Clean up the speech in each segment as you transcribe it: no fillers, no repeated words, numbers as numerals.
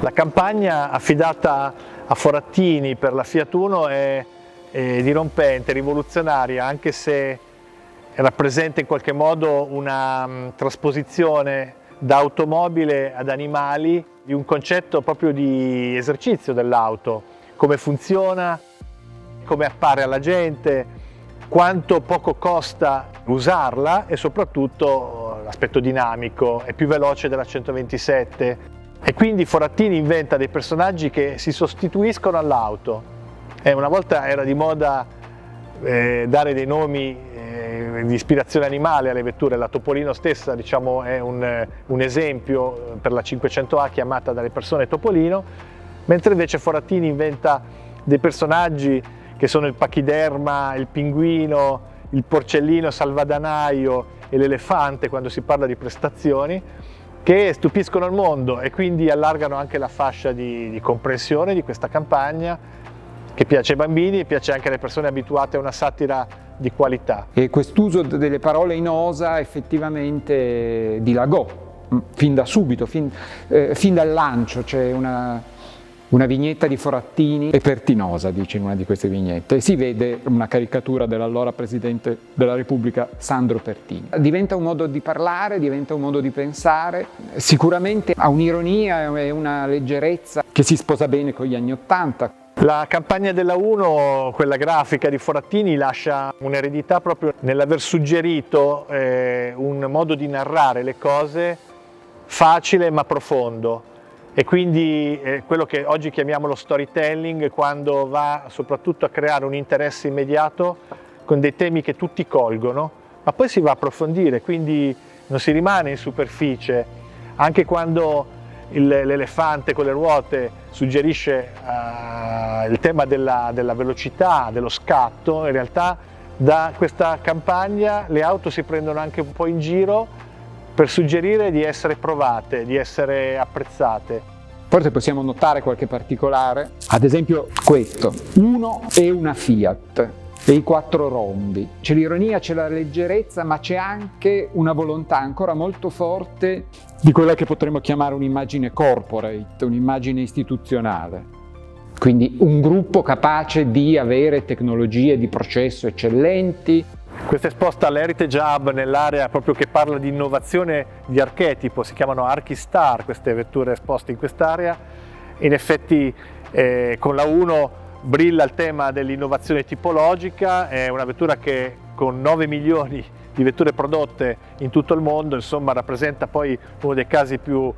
La campagna affidata a Forattini per la Fiat Uno è dirompente, rivoluzionaria, anche se rappresenta in qualche modo una trasposizione da automobile ad animali di un concetto proprio di esercizio dell'auto, come funziona, come appare alla gente, quanto poco costa usarla e soprattutto l'aspetto dinamico, è più veloce della 127 e quindi Forattini inventa dei personaggi che si sostituiscono all'auto. Una volta era di moda dare dei nomi di ispirazione animale alle vetture, la Topolino stessa diciamo, è un esempio per la 500A chiamata dalle persone Topolino, mentre invece Forattini inventa dei personaggi che sono il pachiderma, il pinguino, il porcellino salvadanaio e l'elefante quando si parla di prestazioni, che stupiscono il mondo e quindi allargano anche la fascia di comprensione di questa campagna che piace ai bambini e piace anche alle persone abituate a una satira di qualità. E quest'uso delle parole in osa effettivamente dilagò fin da subito, fin dal lancio. C'è una vignetta di Forattini e Pertinosa, dice in una di queste vignette, e si vede una caricatura dell'allora Presidente della Repubblica Sandro Pertini. Diventa un modo di parlare, diventa un modo di pensare, sicuramente ha un'ironia e una leggerezza che si sposa bene con gli anni '80. La campagna della Uno, quella grafica di Forattini, lascia un'eredità proprio nell'aver suggerito un modo di narrare le cose facile ma profondo. E quindi quello che oggi chiamiamo lo storytelling, quando va soprattutto a creare un interesse immediato con dei temi che tutti colgono, ma poi si va a approfondire, quindi non si rimane in superficie. Anche quando l'elefante con le ruote suggerisce il tema della velocità, dello scatto, in realtà da questa campagna le auto si prendono anche un po' in giro per suggerire di essere provate, di essere apprezzate. Forse possiamo notare qualche particolare, ad esempio questo, uno è una Fiat e i 4 rombi. C'è l'ironia, c'è la leggerezza, ma c'è anche una volontà ancora molto forte di quella che potremmo chiamare un'immagine corporate, un'immagine istituzionale. Quindi un gruppo capace di avere tecnologie di processo eccellenti. Questa è esposta all'Heritage Hub nell'area proprio che parla di innovazione di archetipo, si chiamano Archistar queste vetture esposte in quest'area. In effetti con la 1 brilla il tema dell'innovazione tipologica, è una vettura che con 9 milioni di vetture prodotte in tutto il mondo, insomma rappresenta poi uno dei casi più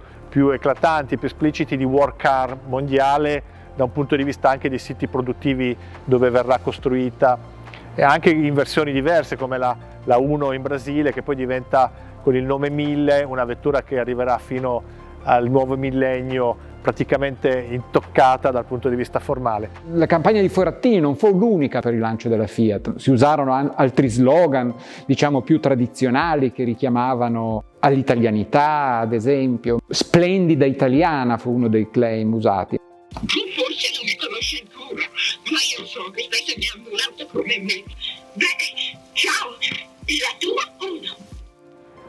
eclatanti, più espliciti di work car mondiale da un punto di vista anche dei siti produttivi dove verrà costruita, e anche in versioni diverse come la 1 in Brasile, che poi diventa con il nome 1000 una vettura che arriverà fino al nuovo millennio praticamente intoccata dal punto di vista formale. La campagna di Forattini non fu l'unica per il lancio della Fiat, si usarono altri slogan, diciamo più tradizionali, che richiamavano all'italianità, ad esempio. Splendida italiana fu uno dei claim usati. Tu forse non mi conosci ancora, ma io so che stai segnando un'auto come me. Beh, ciao, la tua Uno.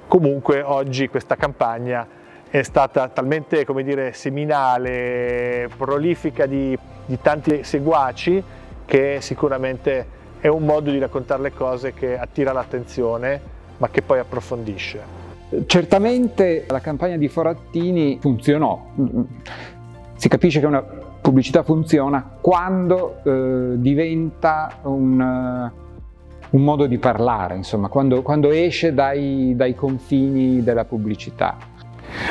Comunque oggi questa campagna è stata talmente, come dire, seminale, prolifica di tanti seguaci, che sicuramente è un modo di raccontare le cose che attira l'attenzione, ma che poi approfondisce. Certamente la campagna di Forattini funzionò. Si capisce che una pubblicità funziona quando diventa un modo di parlare, insomma, quando esce dai confini della pubblicità.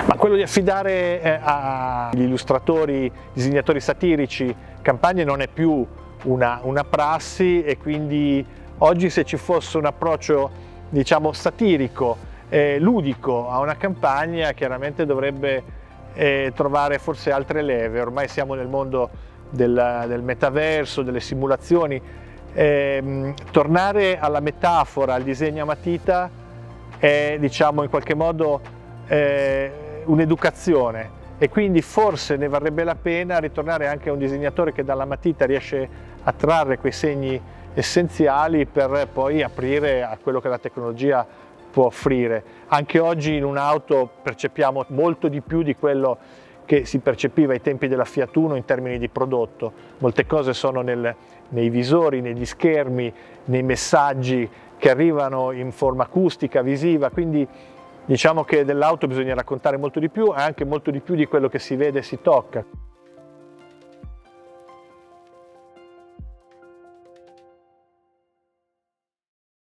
Ma quello di affidare agli illustratori, disegnatori satirici campagne non è più una prassi, e quindi oggi se ci fosse un approccio, diciamo, satirico, ludico a una campagna, chiaramente dovrebbe trovare forse altre leve. Ormai siamo nel mondo del metaverso, delle simulazioni. Tornare alla metafora, al disegno a matita è, diciamo, in qualche modo un'educazione, e quindi forse ne varrebbe la pena ritornare anche a un disegnatore che dalla matita riesce a trarre quei segni essenziali per poi aprire a quello che la tecnologia può offrire. Anche oggi in un'auto percepiamo molto di più di quello che si percepiva ai tempi della Fiat Uno in termini di prodotto. Molte cose sono nei visori, negli schermi, nei messaggi che arrivano in forma acustica, visiva, quindi diciamo che dell'auto bisogna raccontare molto di più e anche molto di più di quello che si vede e si tocca.